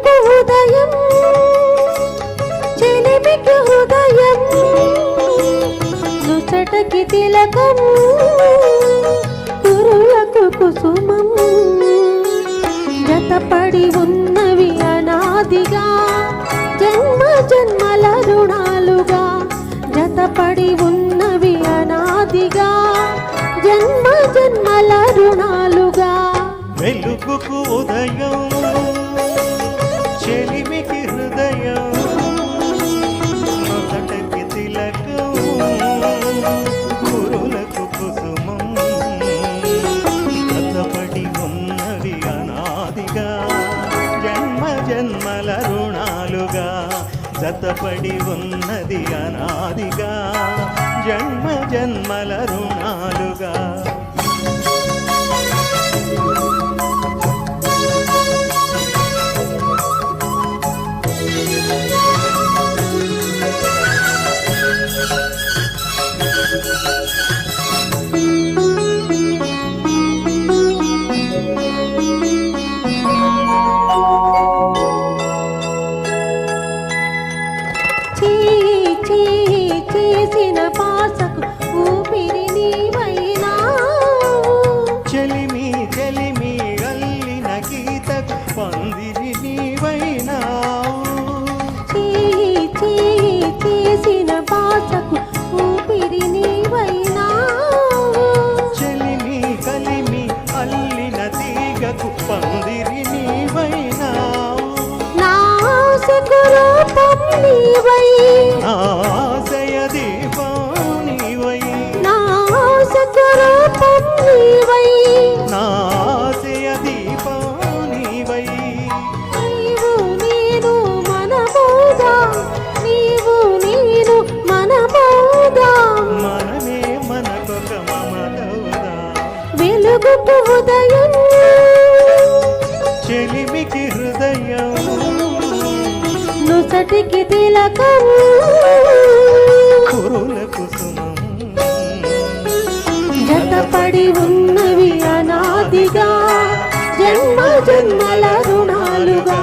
వెలుగుకు ఉదయం చెలిమికి హృదయం నుసటకి తిలకం కురులకు కుసుమం జతపడి ఉన్నవి అనాదిగా జన్మ జన్మల రుణాలుగా జతపడి ఉన్నవి అనాదిగా జన్మ జన్మల రుణాలుగా వెలుగుకు ఉదయం చెలిమికి హృదయం నొసటకి తిలకం కురులకు కుసుమం జతపడి ఉన్నవి అనాదిగా జన్మ జన్మల రుణాలుగా జతపడి ఉన్నది అనాదిగా జన్మ జన్మల రుణాలుగా చేసిన పాసకు ఊపిరి నీవైనా చెలిమి చెలిమి అల్లిన గీతకు పందిరి నీవైనా చేసిన పాసకు ఊపిరి నీవైనా చెలిమి కలిమి అల్లిన తీగకు పందిరి నీవైనా నా ఆశకు రూపం నీవై ఆశయ దీపం నీవై నా ఆశకు రూపం నీవై నా ఆశయ దీపం నీవై నీవు నేను మనమోదా నీవు నేను మనమోదా మనమే మనకొక మమదవుదా వెలుగుకు ఉదయం చెలిమికి హృదయం నుసటికి తిలకం కురుల కుసుమం జతపడి ఉన్నవి అనాదిగా జన్మ జన్మల రుణాలుగా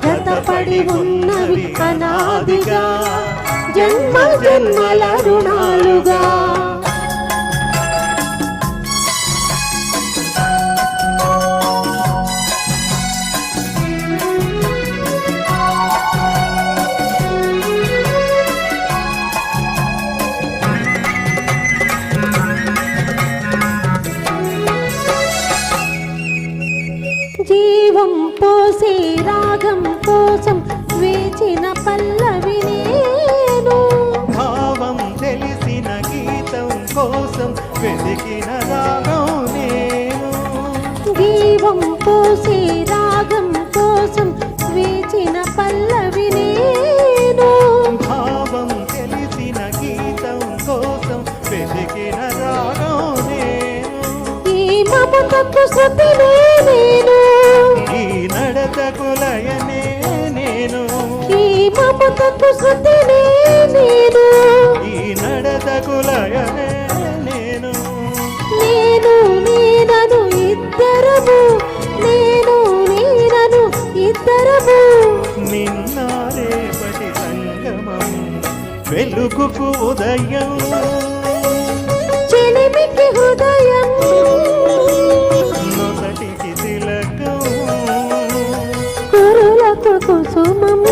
జతపడి ఉన్నవి అనాదిగా జన్మ జన్మల రుణాలుగా జీవం పోసే రాగం కోసం వేచిన పల్లవి నేను భావం తెలిసిన గీతం కోసం వెతికిన రాగం నేను జీవం పోసే రాగం కోసం వేచిన పల్లవి నేను భావం తెలిసిన గీతం కోసం వెతికిన రాగం నేను ఈ మమతకు శృతినే నేను ఈ నడతకు లయనే నేను ఈ మమతకు శృతినే నేను ఈ నడతకు లయనే నేను నేను నేనను ఇద్దరము నేను నేనను ఇద్దరము నిన్న రేపటి సంగమం వెలుగుకు ఉదయం చెలిమికి హృదయం నొసటికి తిలకం కురులకు కుసుమం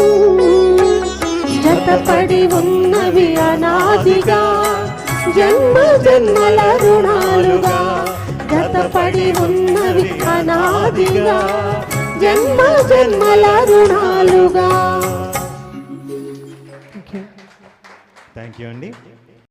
జతపడి ఉన్నవి అనాదిగా జన్మ జన్మల రుణాలుగా జతపడి ఉన్నవి అనాదిగా జన్మ జన్మల రుణాలుగా థ్యాంక్ యూ అండి.